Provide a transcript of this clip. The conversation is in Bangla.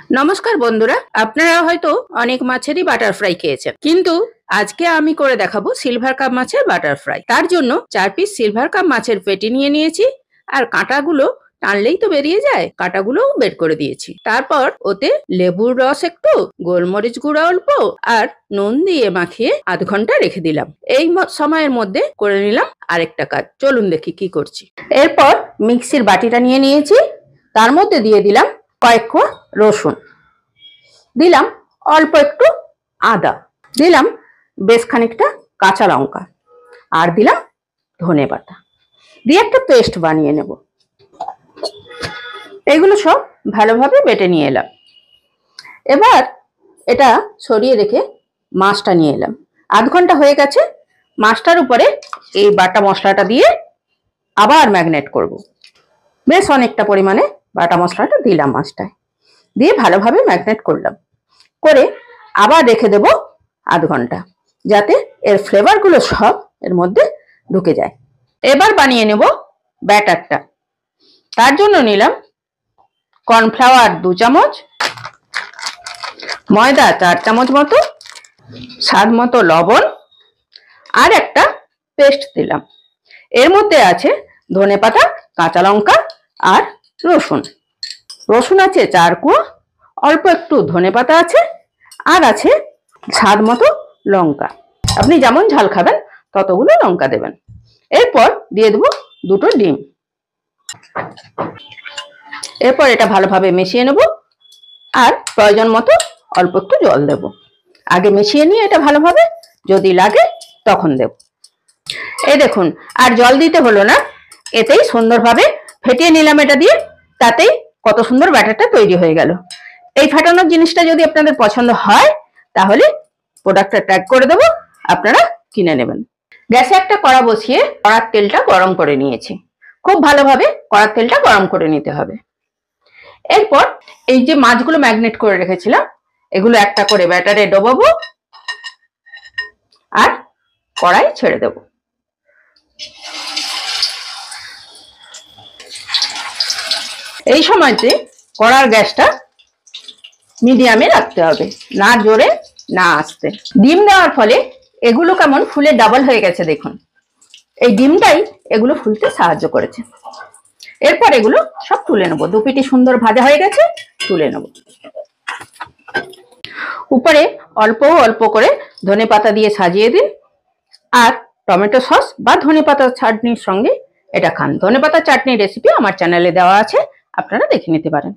নমস্কার বন্ধুরা, আপনারা হয়তো অনেক মাছেরই বাটার ফ্রাই খেয়েছেন, কিন্তু আজকে আমি করে দেখাবো সিলভার কাপ মাছের বাটার ফ্রাই। তার জন্য 4 পিস সিলভার কাপ মাছের পেটি নিয়ে নিয়েছি, আর কাঁটাগুলো টানলেই তো বেরিয়ে যায়, কাঁটাগুলোও বের করে দিয়েছি। তারপর ওতে লেবুর রস একটু, গোলমরিচ গুঁড়া অল্প আর নুন দিয়ে মাখিয়ে আধ ঘন্টা রেখে দিলাম। এই সময়ের মধ্যে করে নিলাম আরেকটা কাজ, চলুন দেখি কি করছি। এরপর মিক্সির বাটিটা নিয়ে নিয়েছি, তার মধ্যে দিয়ে দিলাম কয়েক কোয়া রসুন, দিলাম অল্প একটু আদা, দিলাম বেশ খানিকটা কাঁচা লঙ্কা, আর দিলাম ধনে পাতা দিয়ে একটা পেস্ট বানিয়ে নেব। এগুলো সব ভালোভাবে বেটে নিয়ে এলাম। এবার এটা সরিয়ে রেখে মাছটা নিয়ে এলাম। আধ ঘন্টা হয়ে গেছে, মাছটার উপরে এই বাটা মশলাটা দিয়ে আবার ম্যাগনেট করব। বেশ অনেকটা পরিমাণে বাটা মশলাটা দিলাম মাছটায়, দিয়ে ভালোভাবে ম্যাগনেট করলাম, করে আবার রেখে দেব আধ ঘন্টা, যাতে এর ফ্লেভারগুলো সব এর মধ্যে ঢুকে যায়। এবার বানিয়ে নেব ব্যাটারটা। তার জন্য নিলাম কর্নফ্লাওয়ার 2 চামচ, ময়দা 4 চামচ মতো, স্বাদ মতো লবণ, আর একটা পেস্ট দিলাম। এর মধ্যে আছে ধনেপাতা, কাঁচা লঙ্কা আর রসুন। রসুন আছে 4 কোয়া, অল্প একটু ধনেপাতা আছে, আর আছে স্বাদ মতো লঙ্কা। আপনি যেমন ঝাল খাবেন ততগুলো লঙ্কা দেবেন। এরপর দিয়ে দেবো 2টো ডিম। এরপর এটা ভালোভাবে মিশিয়ে নেব, আর প্রয়োজন মতো অল্প একটু জল দেব। আগে মিশিয়ে নিয়ে এটা ভালোভাবে, যদি লাগে তখন দেব। এই দেখুন, আর জল দিতে হলো না, এতেই সুন্দরভাবে ফেটিয়ে নিলাম এটা দিয়ে, তাতেই কত সুন্দর ব্যাটারটা তৈরি হয়ে গেল। এই ফাটানোর জিনিসটা যদি আপনাদের পছন্দ হয় তাহলে প্রোডাক্টটা ট্যাগ করে দেবো, আপনারা কিনে নেবেন। গ্যাসে একটা কড়া বসিয়ে কড়ার তেলটা গরম করে নিয়েছি। খুব ভালোভাবে কড়ার তেলটা গরম করে নিতে হবে। এরপর এই যে মাছগুলো ম্যাগনেট করে রেখেছিলাম, এগুলো একটা করে ব্যাটারে ডোবাবো আর কড়াই ছেড়ে দেব। এই সময়তে কড়ার গ্যাসটা মিডিয়ামে রাখতে হবে, না জোরে না আস্তে। ডিম দেওয়ার ফলে এগুলো কেমন ফুলে ডাবল হয়ে গেছে দেখুন, এই ডিমটাই এগুলো ফুলতে সাহায্য করেছে। এরপর এগুলো সব তুলে নেবো। 2 পিটি সুন্দর ভাজা হয়ে গেছে, তুলে নেব। উপরে অল্প অল্প করে ধনেপাতা দিয়ে সাজিয়ে দিন, আর টমেটো সস বা ধনেপাতা চাটনির সঙ্গে এটা খান। ধনেপাতা চাটনির রেসিপি আমার চ্যানেলে দেওয়া আছে, আপনারা দেখে নিতে পারেন।